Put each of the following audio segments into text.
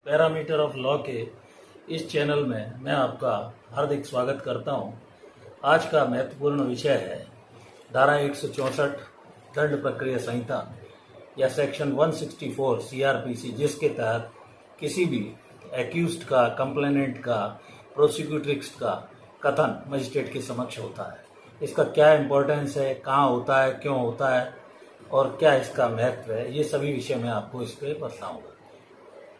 Parameter of law के इस channel में मैं आपका हार्दिक स्वागत करता हूं। आज का महत्वपूर्ण विषय है धारा 164 दंड प्रक्रिया संहिता या सेक्शन 164 सीआरपीसी, जिसके तहत किसी भी एक्यूज्ड का, कंप्लेनेंट का, प्रोसिक्यूट्रिक्स का कथन मजिस्ट्रेट के समक्ष होता है। इसका क्या इम्पोर्टेंस है, कहाँ होता है, क्यों होता है और क्या इसका महत्व है, ये सभी विषय मैं आपको इस पर बताऊँगा।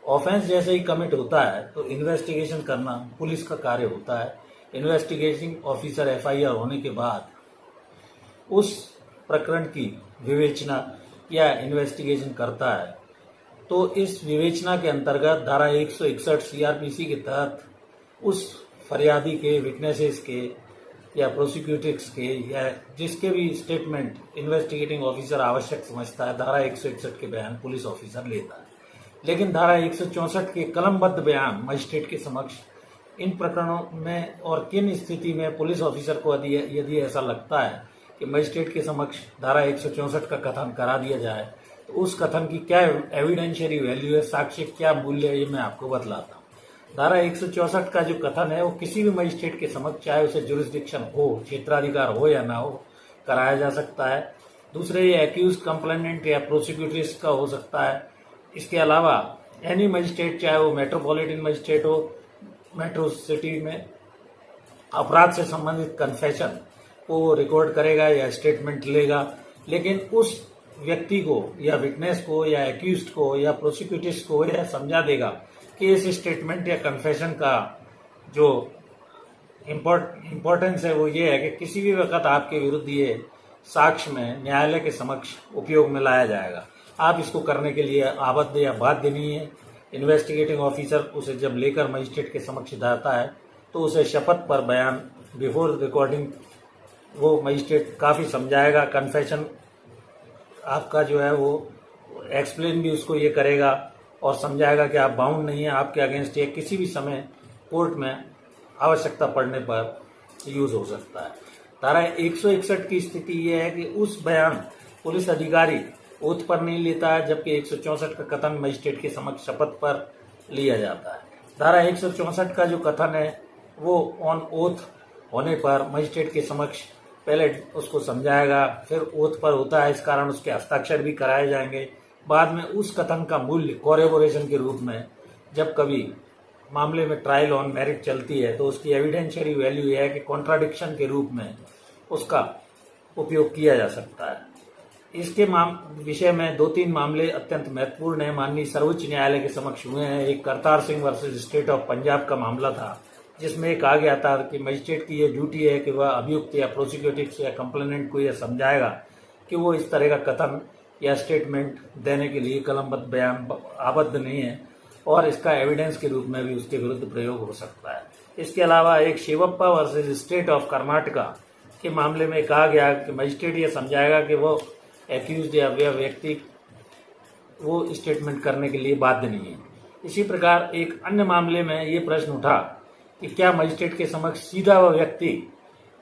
ऑफेंस जैसे ही कमिट होता है तो इन्वेस्टिगेशन करना पुलिस का कार्य होता है। इन्वेस्टिगेटिंग ऑफिसर एफआईआर होने के बाद उस प्रकरण की विवेचना या इन्वेस्टिगेशन करता है। तो इस विवेचना के अंतर्गत धारा 161 सीआरपीसी के तहत उस फरियादी के, विटनेसेस के या प्रोसिक्यूटर्स के या जिसके भी स्टेटमेंट इन्वेस्टिगेटिंग ऑफिसर आवश्यक समझता है, धारा 161 के बयान पुलिस ऑफिसर लेता है। लेकिन धारा 164 के कलमबद्ध बयान मजिस्ट्रेट के समक्ष इन प्रकरणों में और किन स्थिति में पुलिस ऑफिसर को यदि ऐसा लगता है कि मजिस्ट्रेट के समक्ष धारा 164 का कथन करा दिया जाए तो उस कथन की क्या एविडेंशियरी वैल्यू है, साक्ष्य क्या मूल्य है, ये मैं आपको बतलाता हूँ। धारा 164 का जो कथन है वो किसी भी मजिस्ट्रेट के समक्ष, चाहे उसे जुरिस्डिक्शन हो, क्षेत्राधिकार हो या ना हो, कराया जा सकता है। दूसरे, ये एक्यूज, कंप्लेनेंट या प्रोसिक्यूटर्स का हो सकता है। इसके अलावा एनी मजिस्ट्रेट, चाहे वो मेट्रोपॉलिटन मजिस्ट्रेट हो, मेट्रो सिटी में अपराध से संबंधित कन्फेशन को रिकॉर्ड करेगा या स्टेटमेंट लेगा। लेकिन उस व्यक्ति को या विटनेस को या एक्यूज्ड को या प्रोसिक्यूटर्स को यह समझा देगा कि इस स्टेटमेंट या कन्फेशन का जो इम्पोर्टेंस है वो ये है कि किसी भी वक्त आपके विरुद्ध ये साक्ष्य में न्यायालय के समक्ष उपयोग में लाया जाएगा। आप इसको करने के लिए आबद्ध या बाध्य नहीं है। इन्वेस्टिगेटिंग ऑफिसर उसे जब लेकर मजिस्ट्रेट के समक्ष जाता है तो उसे शपथ पर बयान बिफोर रिकॉर्डिंग वो मजिस्ट्रेट काफ़ी समझाएगा। कन्फेशन आपका जो है वो एक्सप्लेन भी उसको ये करेगा और समझाएगा कि आप बाउंड नहीं है, आपके अगेंस्ट ये किसी भी समय कोर्ट में आवश्यकता पड़ने पर यूज हो सकता है। धारा 161 की स्थिति ये है कि उस बयान पुलिस अधिकारी ओथ पर नहीं लेता है, जबकि 164 का कथन मजिस्ट्रेट के समक्ष शपथ पर लिया जाता है। धारा 164 का जो कथन है वो ऑन ओथ होने पर मजिस्ट्रेट के समक्ष पहले उसको समझाएगा, फिर ओथ पर होता है, इस कारण उसके हस्ताक्षर भी कराए जाएंगे। बाद में उस कथन का मूल्य कोरेबोरेशन के रूप में जब कभी मामले में ट्रायल ऑन मेरिट चलती है तो उसकी एविडेंशियरी वैल्यू यह है कि कॉन्ट्राडिक्शन के रूप में उसका उपयोग किया जा सकता है। इसके विषय में 2-3 मामले अत्यंत महत्वपूर्ण है, माननीय सर्वोच्च न्यायालय के समक्ष हुए हैं। एक Kartar Singh versus state of Punjab का मामला था, जिसमें कहा गया था कि मजिस्ट्रेट की यह ड्यूटी है कि वह अभियुक्त या प्रोसिक्यूटिव या कंप्लेनेंट को यह समझाएगा कि वो इस तरह का कथन या स्टेटमेंट देने के लिए कलमबद्ध बयान आबद्ध नहीं है और इसका एविडेंस के रूप में भी उसके विरुद्ध प्रयोग हो सकता है। इसके अलावा एक Shivappa versus state of Karnataka के मामले में कहा गया कि मजिस्ट्रेट ये समझाएगा कि वो एक्यूज्ड या व्यक्ति वो स्टेटमेंट करने के लिए बाध्य नहीं है। इसी प्रकार एक अन्य मामले में ये प्रश्न उठा कि क्या मजिस्ट्रेट के समक्ष सीधा वह व्यक्ति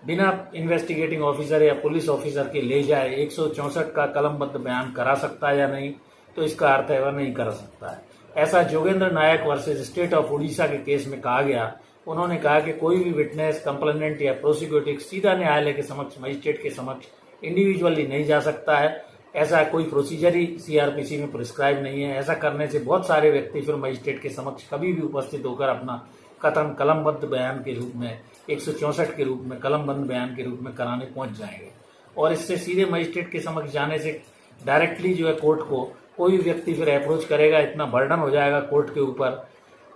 बिना इन्वेस्टिगेटिंग ऑफिसर या पुलिस ऑफिसर के ले जाए 164 का कलमबद्ध बयान करा सकता है या नहीं। तो इसका अर्थ है वह नहीं कर सकता है। ऐसा जोगेंद्र नायक वर्सेस स्टेट ऑफ उड़ीसा के केस में कहा गया। उन्होंने कहा कि कोई भी विटनेस, कंप्लेनेंट या प्रोसिक्यूटिव सीधा न्यायालय के समक्ष, मजिस्ट्रेट के समक्ष इंडिविजुअली नहीं जा सकता है। ऐसा कोई प्रोसीजर ही सीआरपीसी में प्रिस्क्राइब नहीं है। ऐसा करने से बहुत सारे व्यक्ति फिर मजिस्ट्रेट के समक्ष कभी भी उपस्थित होकर अपना कथन कलमबद्ध बयान के रूप में 164 के रूप में, कलमबद्ध बयान के रूप में कराने पहुंच जाएंगे और इससे सीधे मजिस्ट्रेट के समक्ष जाने से डायरेक्टली जो है कोर्ट को कोई व्यक्ति फिर अप्रोच करेगा, इतना बर्डन हो जाएगा कोर्ट के ऊपर।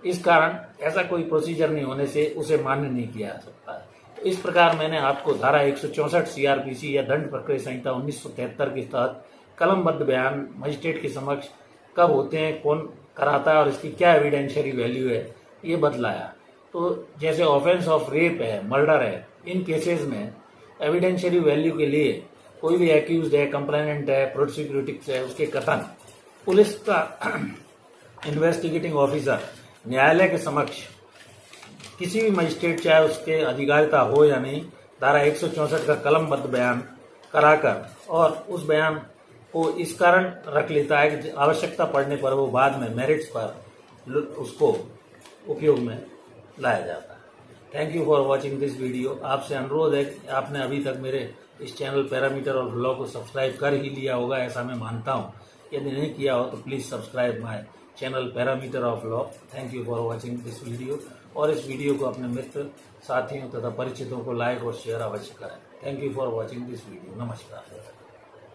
इस कारण ऐसा कोई प्रोसीजर नहीं होने से उसे मान्य नहीं किया जा सकता है। तो इस प्रकार मैंने आपको धारा 164 सीआरपीसी या दंड प्रक्रिया संहिता 1973 के तहत कलमबद्ध बयान मजिस्ट्रेट के समक्ष कब होते हैं, कौन कराता है और इसकी क्या एविडेंशियरी वैल्यू है, ये बतलाया। तो जैसे ऑफेंस ऑफ रेप है, मर्डर है, इन केसेस में एविडेंशियरी वैल्यू के लिए कोई भी एक्यूज्ड है, कंप्लेनेंट है, प्रोसिक्यूटिव है, उसके कथन पुलिस का इन्वेस्टिगेटिंग ऑफिसर न्यायालय के समक्ष किसी भी मजिस्ट्रेट, चाहे उसके अधिकारिता हो या नहीं, धारा 164 का कलमबद्ध बयान कराकर और उस बयान को इस कारण रख लेता है कि आवश्यकता पड़ने पर वो बाद में मेरिट्स पर उसको उपयोग में लाया जाता है। Thank you for watching this video. आपसे अनुरोध है कि आपने अभी तक मेरे इस चैनल पैरामीटर ऑफ लॉ को सब्सक्राइब कर ही लिया होगा, ऐसा मैं मानता हूँ। यदि नहीं किया हो तो please subscribe my channel parameter of law. Thank you for watching this video. और इस वीडियो को अपने मित्र, साथियों तथा परिचितों को लाइक और शेयर अवश्य करें। Thank you for watching this video. नमस्कार।